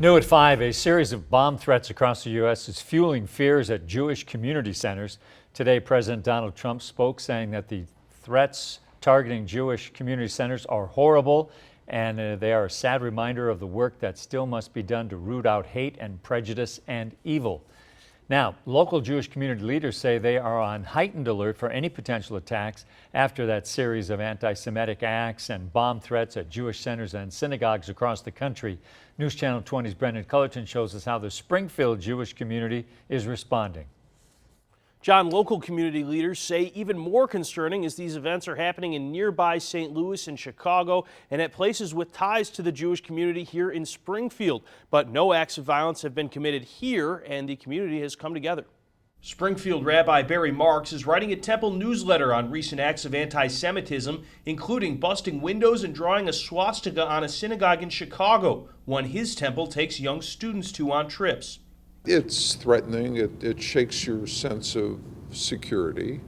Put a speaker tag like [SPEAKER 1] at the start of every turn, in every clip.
[SPEAKER 1] New at 5, a series of bomb threats across the U.S. is fueling fears at Jewish community centers. Today, President Donald Trump spoke, saying that the threats targeting Jewish community centers are horrible and they are a sad reminder of the work that still must be done to root out hate and prejudice and evil. Now, local Jewish community leaders say they are on heightened alert for any potential attacks after that series of anti-Semitic acts and bomb threats at Jewish centers and synagogues across the country. News Channel 20's Brendan Cullerton shows us how the Springfield Jewish community is responding.
[SPEAKER 2] John, local community leaders say even more concerning as these events are happening in nearby St. Louis and Chicago and at places with ties to the Jewish community here in Springfield. But no acts of violence have been committed here, and the community has come together. Springfield Rabbi Barry Marks is writing a temple newsletter on recent acts of anti-Semitism, including busting windows and drawing a swastika on a synagogue in Chicago, one his temple takes young students to on trips.
[SPEAKER 3] It's threatening. It shakes your sense of security.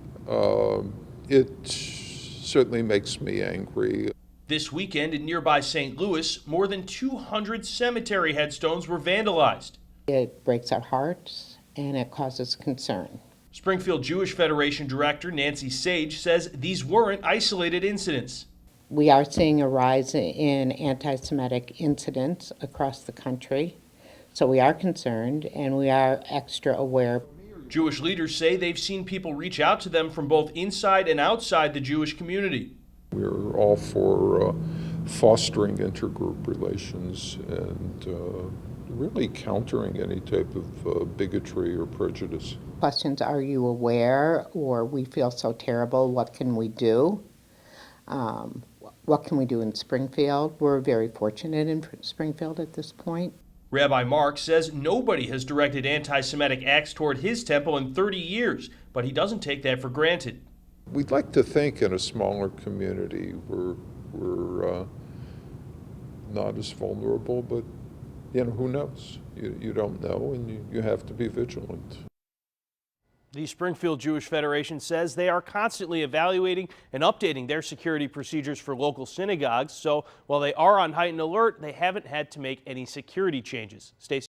[SPEAKER 3] It certainly makes me angry.
[SPEAKER 2] This weekend in nearby St. Louis, more than 200 cemetery headstones were vandalized.
[SPEAKER 4] It breaks our hearts and it causes concern.
[SPEAKER 2] Springfield Jewish Federation Director Nancy Sage says these weren't isolated incidents.
[SPEAKER 4] We are seeing a rise in anti-Semitic incidents across the country. So we are concerned and we are extra aware.
[SPEAKER 2] Jewish leaders say they've seen people reach out to them from both inside and outside the Jewish community.
[SPEAKER 3] We're all for fostering intergroup relations and really countering any type of bigotry or prejudice.
[SPEAKER 4] Questions, are you aware, or we feel so terrible, what can we do? What can we do in Springfield? We're very fortunate in Springfield at this point.
[SPEAKER 2] Rabbi Marks says nobody has directed anti-Semitic acts toward his temple in 30 years, but he doesn't take that for granted.
[SPEAKER 3] We'd like to think in a smaller community we're not as vulnerable, but who knows? You don't know, and you have to be vigilant.
[SPEAKER 2] The Springfield Jewish Federation says they are constantly evaluating and updating their security procedures for local synagogues. So while they are on heightened alert, they haven't had to make any security changes. Stacey.